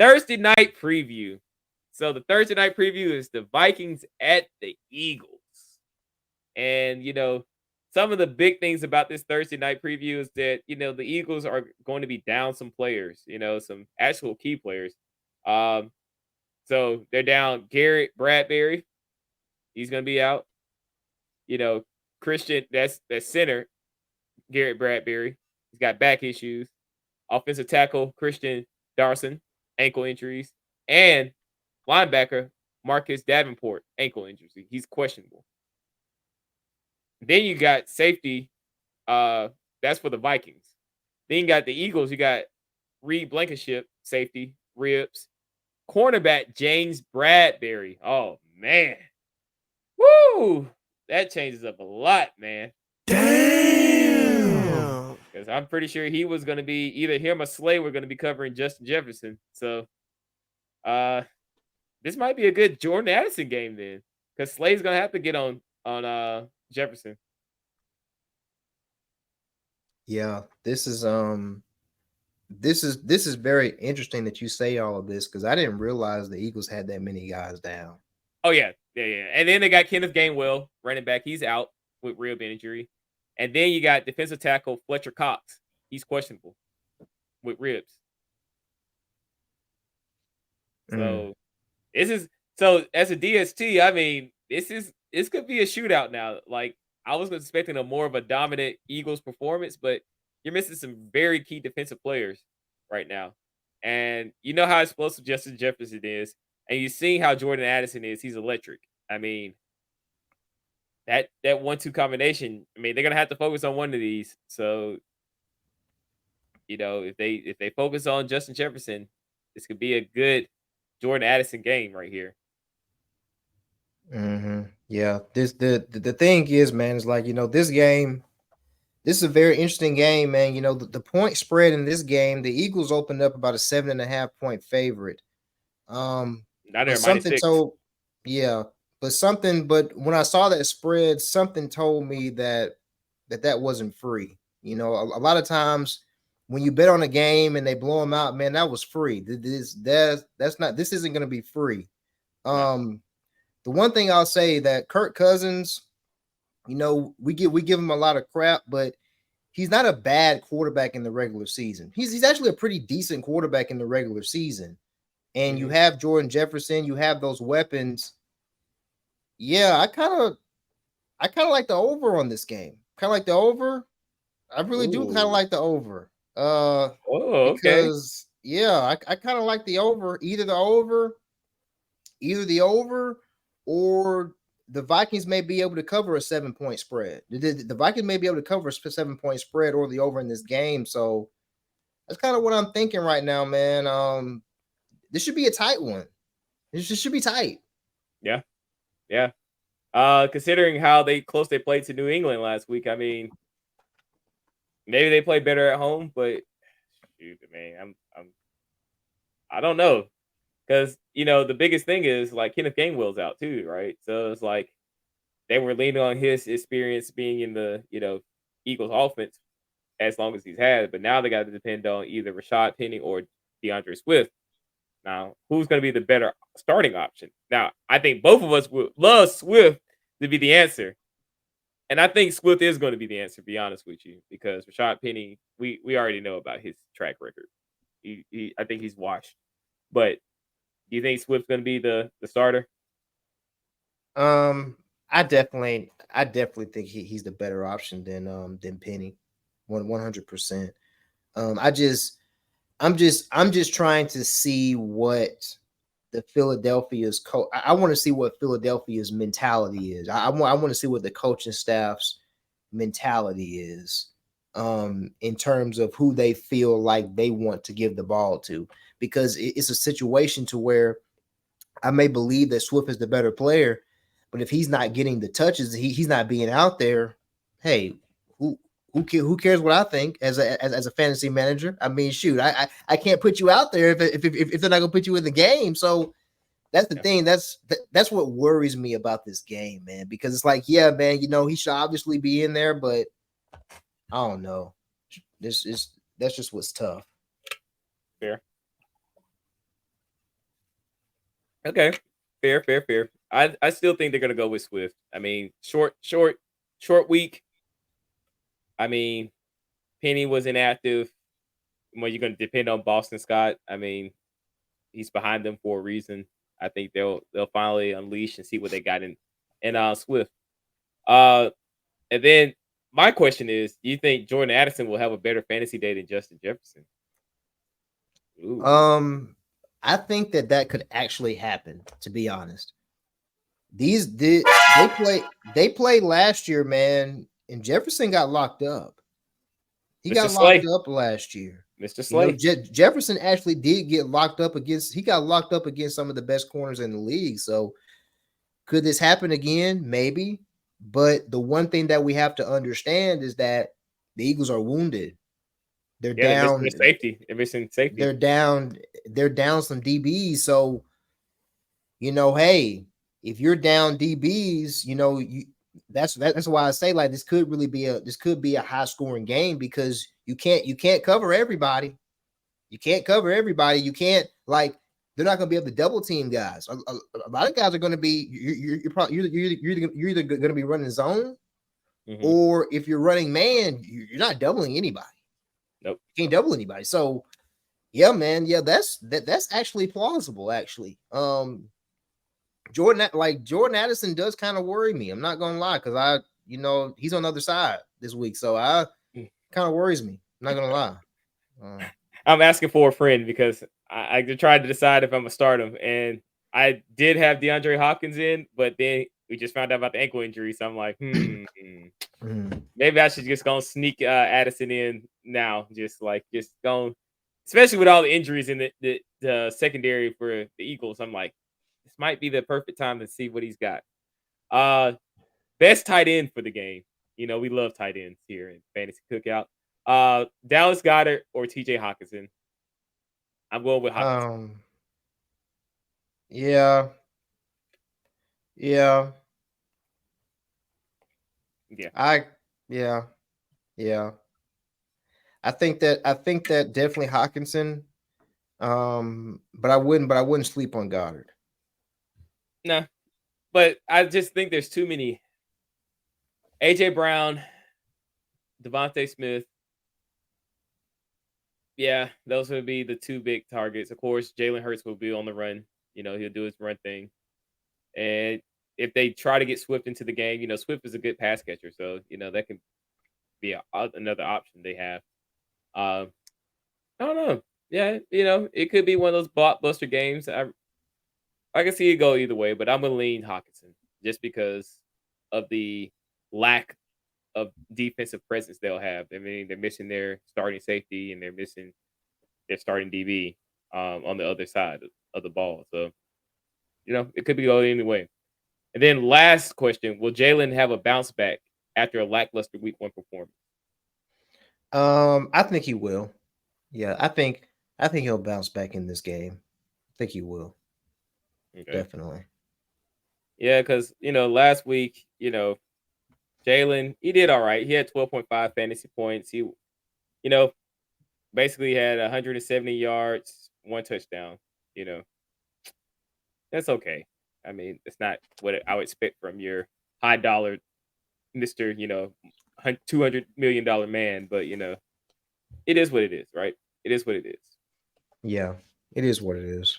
Thursday night preview. So the Thursday night preview is the Vikings at the Eagles. And, some of the big things about this Thursday night preview is that, the Eagles are going to be down some players, some actual key players. So they're down Garrett Bradbury. He's going to be out. Christian, that's center, Garrett Bradbury. He's got back issues. Offensive tackle, Christian Darson, ankle injuries. And linebacker, Marcus Davenport, ankle injuries. He's questionable. Then you got safety. That's for the Vikings. Then you got the Eagles. You got Reed Blankenship, safety, ribs. Cornerback, James Bradbury. Oh, man. Woo! That changes up a lot, man. Damn. Because I'm pretty sure he was going to be either him or Slay were going to be covering Justin Jefferson. So, this might be a good Jordan Addison game then, because Slay's going to have to get on Jefferson. Yeah, this is very interesting that you say all of this, because I didn't realize the Eagles had that many guys down. Oh yeah. And then they got Kenneth Gainwell, running back. He's out with rib injury. And then you got defensive tackle Fletcher Cox. He's questionable with ribs. So as a DST, I mean, this could be a shootout now. Like, I was expecting a more of a dominant Eagles performance, but you're missing some very key defensive players right now. And you know how explosive Justin Jefferson is, and you've seen how Jordan Addison is. He's electric. I mean, that 1-2 combination, I mean, they're gonna have to focus on one of these. So, if they focus on Justin Jefferson, this could be a good Jordan Addison game right here. Yeah, the thing is, man, is like, this game, this is a very interesting game, man. The point spread in this game, the Eagles opened up about a 7.5 point favorite. Now they're something -6. But when I saw that spread, something told me that wasn't free. A lot of times when you bet on a game and they blow them out, man, that was free. This isn't going to be free. The one thing I'll say that Kirk Cousins, we give him a lot of crap, but he's not a bad quarterback in the regular season. He's actually a pretty decent quarterback in the regular season. And you have Jordan Jefferson, you have those weapons. Yeah, I kind of like the over on this game. Kind of like the over. I really do kind of like the over. Okay. Because I kind of like the over. Either the over, or the Vikings may be able to cover a 7-point spread. The Vikings may be able to cover a 7-point spread or the over in this game. So that's kind of what I'm thinking right now, man. This should be a tight one. This should be tight. Yeah. Considering how close they played to New England last week, I mean, maybe they play better at home, but shoot, man, I don't know. Because, the biggest thing is, like, Kenneth Gainwell's out too, right? So it's like they were leaning on his experience being in the, Eagles offense as long as he's had. But now they got to depend on either Rashad Penny or DeAndre Swift. Now, who's going to be the better starting option? Now, I think both of us would love Swift to be the answer. And I think Swift is going to be the answer, to be honest with you, because Rashad Penny, we already know about his track record. I think he's washed. But do you think Swift's going to be the starter? I definitely think he's the better option than Penny, 100%. I'm just trying to see what the Philadelphia's coach. I want to see what Philadelphia's mentality is. I want to see what the coaching staff's mentality is, in terms of who they feel like they want to give the ball to, because it's a situation to where I may believe that Swift is the better player, but if he's not getting the touches, he's not being out there. Hey, who cares what I think as a fantasy manager? I mean, shoot, I can't put you out there if they're not gonna put you in the game. So that's the thing. That's what worries me about this game, man. Because it's like, yeah, man, he should obviously be in there, but I don't know. That's just what's tough. Fair. Okay. Fair. I still think they're gonna go with Swift. I mean, short week. I mean, Penny was inactive. Well, you're gonna depend on Boston Scott. I mean, he's behind them for a reason. I think they'll finally unleash and see what they got in Swift. Uh, and then my question is, do you think Jordan Addison will have a better fantasy day than Justin Jefferson? Ooh, Um, I think that could actually happen. To be honest, they played last year, man, and Jefferson got locked up. He Mr. got locked Slay, up last year. Mr. You know, Slay. Jefferson actually did get locked up against. He got locked up against some of the best corners in the league. So could this happen again? Maybe. But the one thing that we have to understand is that the Eagles are wounded. They're Yeah, they're missing down. their safety. They're missing safety. They're down. They're down some DBs. So hey, if you're down DBs, that's why I say like this could be a high scoring game because you can't cover everybody. You can't cover everybody. You can't like they're not going to be able to double team guys. A lot of guys are going to be you're probably you're either going to be running zone Mm-hmm. or if you're running man, you're not doubling anybody. Nope. You can't double anybody. So yeah, man, yeah, that's actually plausible. Actually, Jordan Addison does kind of worry me. I'm not gonna lie because he's on the other side this week, so I kind of worries me. I'm not gonna lie. I'm asking for a friend because I tried to decide if I'm gonna start him, and I did have DeAndre Hopkins in, but then we just found out about the ankle injury, so I'm like, maybe I should just go sneak Addison in now, just go, especially with all the injuries in the secondary for the Eagles. I'm like, this might be the perfect time to see what he's got. Best tight end for the game. We love tight ends here in Fantasy Cookout. Dallas Goedert or TJ Hawkinson. I'm going with Hawkinson. Yeah, yeah, Yeah. I, yeah, yeah. I think that definitely Hawkinson. But I wouldn't sleep on Goddard. No. But I just think there's too many. AJ Brown, Devontae Smith. Yeah, those would be the two big targets. Of course, Jalen Hurts will be on the run. He'll do his run thing. And if they try to get Swift into the game, Swift is a good pass catcher. So, that can be another option they have. Um, I don't know. Yeah, it could be one of those blockbuster games. I can see it go either way, but I'm gonna lean Hawkinson just because of the lack of defensive presence they'll have. I mean, they're missing their starting safety and they're missing their starting DB on the other side of the ball. So, it could be going either way. And then last question: will Jalen have a bounce back after a lackluster Week 1 performance? I think he will. Yeah, I think he'll bounce back in this game. I think he will. Okay. Definitely. Yeah, because last week, Jalen, he did all right. He had 12.5 fantasy points. He, basically had 170 yards, one touchdown. You know, that's okay. I mean, it's not what I would expect from your high dollar Mister, $200 million man. But it is what it is, right? It is what it is. Yeah, it is what it is.